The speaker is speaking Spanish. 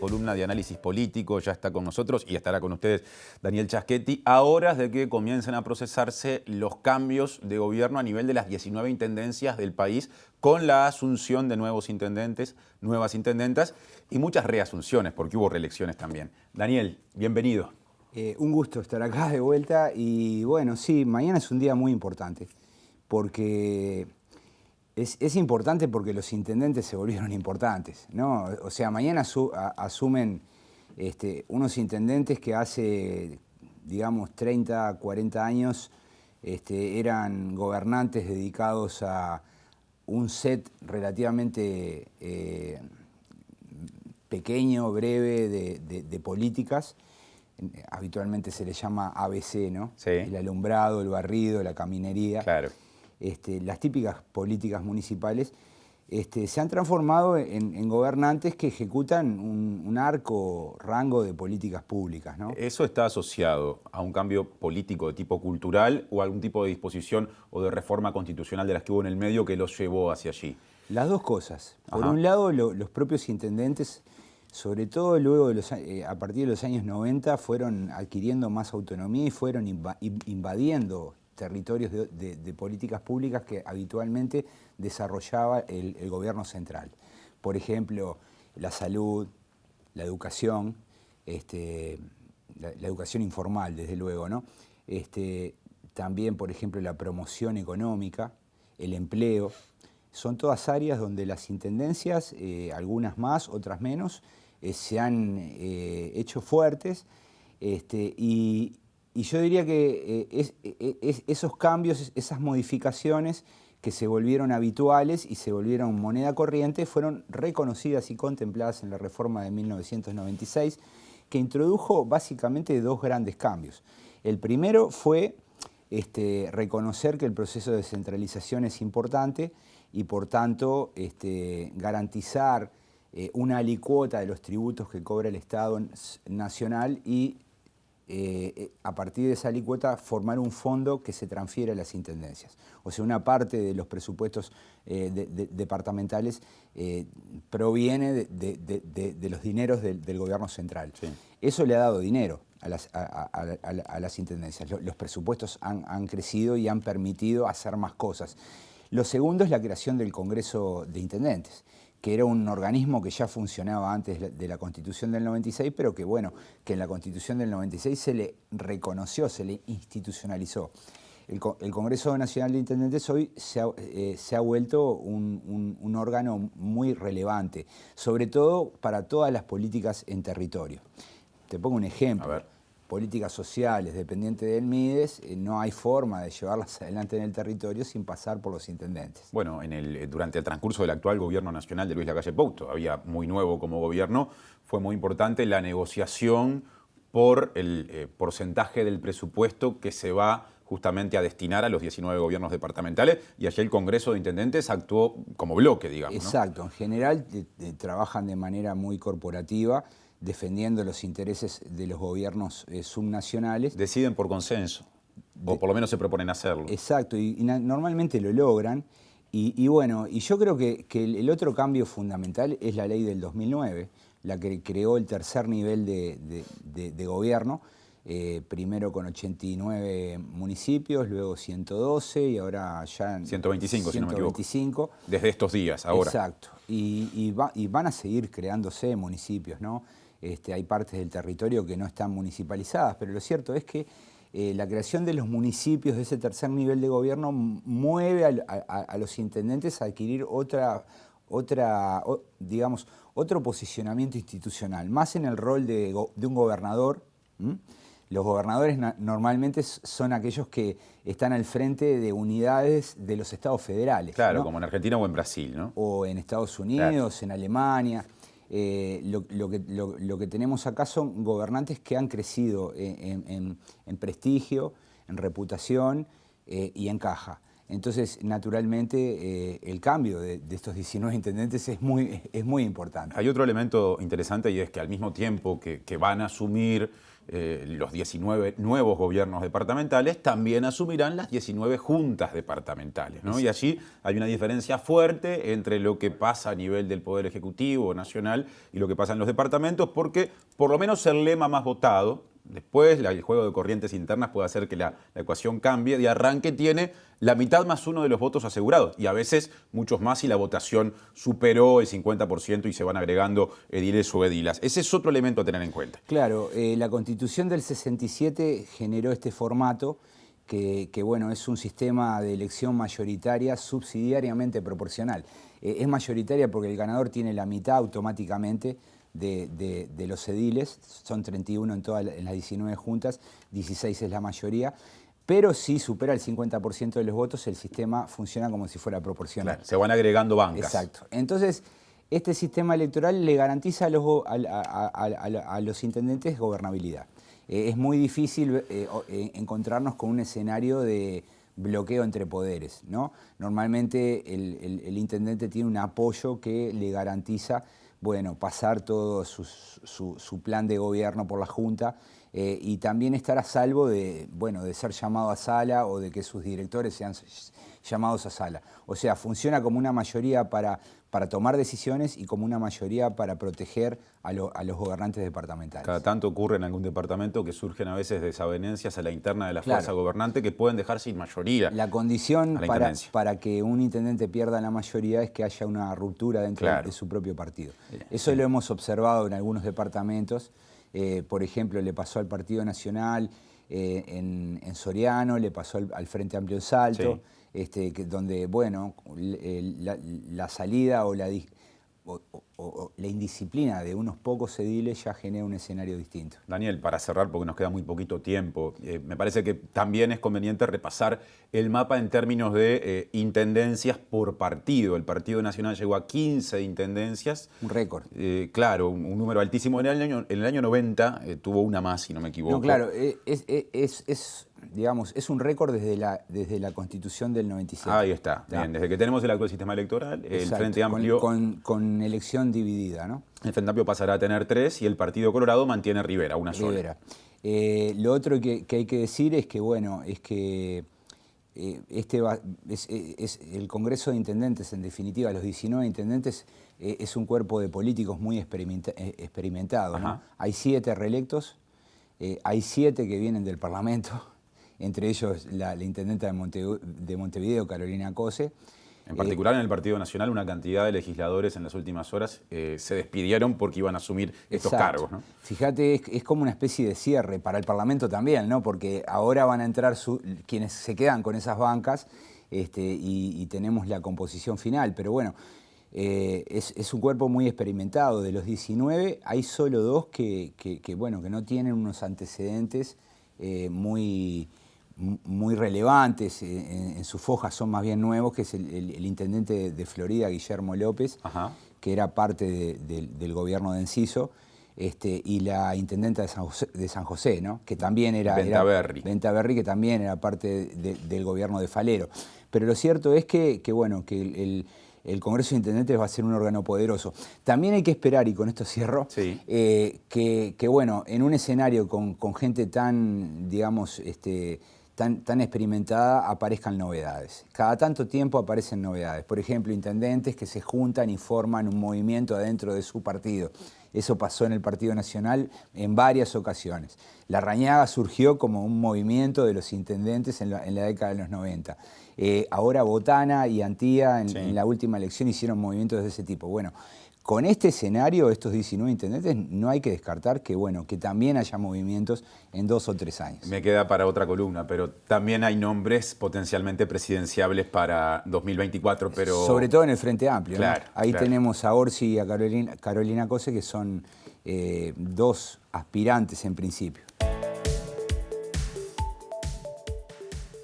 columna de análisis político. Ya está con nosotros y estará con ustedes Daniel Chaschetti, a horas de que comiencen a procesarse los cambios de gobierno a nivel de las 19 intendencias del país, con la asunción de nuevos intendentes, nuevas intendentas y muchas reasunciones, porque hubo reelecciones también. Daniel, bienvenido. Un gusto estar acá de vuelta y bueno, sí, mañana es un día muy importante, porque es importante porque los intendentes se volvieron importantes, ¿no? O sea, mañana asumen unos intendentes que hace, digamos, 30, 40 años eran gobernantes dedicados a un set relativamente pequeño, breve de políticas. Habitualmente se le llama ABC, ¿no? Sí. El alumbrado, el barrido, la caminería. Claro. Las típicas políticas municipales se han transformado en gobernantes que ejecutan un rango de políticas públicas, ¿no? ¿Eso está asociado a un cambio político de tipo cultural o a algún tipo de disposición o de reforma constitucional de las que hubo en el medio que los llevó hacia allí? Las dos cosas. Por Ajá. un lado, los propios intendentes, sobre todo luego a partir de los años 90, fueron adquiriendo más autonomía y fueron invadiendo territorios de políticas públicas que habitualmente desarrollaba el gobierno central. Por ejemplo, la salud, la educación, la educación informal, desde luego, ¿no? También, por ejemplo, la promoción económica, el empleo. Son todas áreas donde las intendencias, algunas más, otras menos, se han hecho fuertes, y yo diría que esos cambios, esas modificaciones que se volvieron habituales y se volvieron moneda corriente, fueron reconocidas y contempladas en la reforma de 1996, que introdujo básicamente dos grandes cambios. El primero fue reconocer que el proceso de descentralización es importante y por tanto garantizar una alicuota de los tributos que cobra el Estado nacional y a partir de esa alicuota formar un fondo que se transfiere a las intendencias. O sea, una parte de los presupuestos departamentales proviene de los dineros del gobierno central. Sí. Eso le ha dado dinero a las intendencias. Los presupuestos han crecido y han permitido hacer más cosas. Lo segundo es la creación del Congreso de Intendentes, que era un organismo que ya funcionaba antes de la Constitución del 96, pero que bueno, que en la Constitución del 96 se le reconoció, se le institucionalizó. El Congreso Nacional de Intendentes hoy se ha vuelto un órgano muy relevante, sobre todo para todas las políticas en territorio. Te pongo un ejemplo. A ver. Políticas sociales dependientes del MIDES, no hay forma de llevarlas adelante en el territorio sin pasar por los intendentes. Bueno, durante el transcurso del actual gobierno nacional de Luis Lacalle Pou, todavía muy nuevo como gobierno, fue muy importante la negociación por el porcentaje del presupuesto que se va justamente a destinar a los 19 gobiernos departamentales, y allí el Congreso de Intendentes actuó como bloque, digamos, ¿no? Exacto, en general trabajan de manera muy corporativa, defendiendo los intereses de los gobiernos subnacionales. Deciden por consenso, o por lo menos se proponen hacerlo. Exacto, y normalmente lo logran. Y bueno, y yo creo que el otro cambio fundamental es la ley del 2009, la que creó el tercer nivel de gobierno, primero con 89 municipios, luego 112 y ahora ya... 125, si no me equivoco. 125. Desde estos días, ahora. Exacto, y van a seguir creándose municipios, ¿no? Hay partes del territorio que no están municipalizadas, pero lo cierto es que la creación de los municipios de ese tercer nivel de gobierno mueve a los intendentes a adquirir otro posicionamiento institucional, más en el rol de un gobernador. Los gobernadores normalmente son aquellos que están al frente de unidades de los estados federales. Claro, ¿no? como en Argentina o en Brasil, ¿no? O en Estados Unidos, claro. En Alemania. Lo que tenemos acá son gobernantes que han crecido en prestigio, en reputación y en caja. Entonces, naturalmente, el cambio de estos 19 intendentes es muy importante. Hay otro elemento interesante, y es que al mismo tiempo que van a asumir los 19 nuevos gobiernos departamentales, también asumirán las 19 juntas departamentales, ¿no? Y allí hay una diferencia fuerte entre lo que pasa a nivel del Poder Ejecutivo nacional y lo que pasa en los departamentos, porque por lo menos el lema más votado, después el juego de corrientes internas puede hacer que la ecuación cambie. De arranque tiene la mitad más uno de los votos asegurados y a veces muchos más si la votación superó el 50% y se van agregando ediles o edilas. Ese es otro elemento a tener en cuenta. Claro, la Constitución del 67 generó este formato que bueno, es un sistema de elección mayoritaria subsidiariamente proporcional. Es mayoritaria porque el ganador tiene la mitad automáticamente de los ediles, son 31 en las 19 juntas, 16 es la mayoría, pero si supera el 50% de los votos, el sistema funciona como si fuera proporcional. Claro, se van agregando bancas. Exacto. Entonces, este sistema electoral le garantiza a los intendentes gobernabilidad. Es muy difícil encontrarnos con un escenario de bloqueo entre poderes, ¿no? Normalmente el intendente tiene un apoyo que le garantiza, bueno, pasar todo su plan de gobierno por la Junta y también estar a salvo de, bueno, de ser llamado a sala o de que sus directores sean llamados a sala. O sea, funciona como una mayoría para tomar decisiones y como una mayoría para proteger a los gobernantes departamentales. Cada tanto ocurre en algún departamento que surgen a veces desavenencias a la interna de la fuerza gobernante que pueden dejar sin mayoría. La condición para que un intendente pierda la mayoría es que haya una ruptura dentro de su propio partido. Eso lo hemos observado en algunos departamentos. Por ejemplo, le pasó al Partido Nacional en Soriano, le pasó al Frente Amplio en Salto. Donde, bueno, la salida o la indisciplina de unos pocos ediles ya genera un escenario distinto. Daniel, para cerrar, porque nos queda muy poquito tiempo, me parece que también es conveniente repasar el mapa en términos de intendencias por partido. El Partido Nacional llegó a 15 intendencias. Un récord. Claro, un número altísimo. En el año 90 tuvo una más, si no me equivoco. No, claro, digamos, es un récord desde la Constitución del 97. Ahí está. Bien, desde que tenemos el actual sistema electoral, el Frente Amplio... Con elección dividida, ¿no? El Frente Amplio pasará a tener 3 y el Partido Colorado mantiene Rivera, una sola. Lo otro que hay que decir es que, bueno, es que el Congreso de Intendentes, en definitiva, los 19 intendentes, es un cuerpo de políticos muy experimentado, ¿no? Hay 7 reelectos, hay 7 que vienen del Parlamento, entre ellos la intendenta de Montevideo, Carolina Cose. En particular en el Partido Nacional, una cantidad de legisladores en las últimas horas se despidieron porque iban a asumir estos cargos, ¿no? Fíjate, es como una especie de cierre para el Parlamento también, ¿no? Porque ahora van a entrar quienes se quedan con esas bancas y tenemos la composición final. Pero bueno, es un cuerpo muy experimentado. De los 19 hay solo 2 que no tienen unos antecedentes muy relevantes, en sus fojas son más bien nuevos, que es el intendente de Florida, Guillermo López, que era parte del gobierno de Enciso, y la intendenta de San José, ¿no? Que también era Ventaverri, que también era parte del gobierno de Falero. Pero lo cierto es que el Congreso de Intendentes va a ser un órgano poderoso. También hay que esperar, y con esto cierro, que bueno, en un escenario con gente tan, digamos, tan experimentada, aparezcan novedades. Cada tanto tiempo aparecen novedades. Por ejemplo, intendentes que se juntan y forman un movimiento adentro de su partido. Eso pasó en el Partido Nacional en varias ocasiones. La Rañaga surgió como un movimiento de los intendentes en la década de los 90. Ahora Botana y Antía en la última elección hicieron movimientos de ese tipo. Bueno, con este escenario, estos 19 intendentes, no hay que descartar que también haya movimientos en 2 o 3 años. Me queda para otra columna, pero también hay nombres potencialmente presidenciables para 2024, pero... Sobre todo en el Frente Amplio, claro, ¿no? Ahí tenemos a Orsi y a Carolina Cose, que son 2 aspirantes en principio.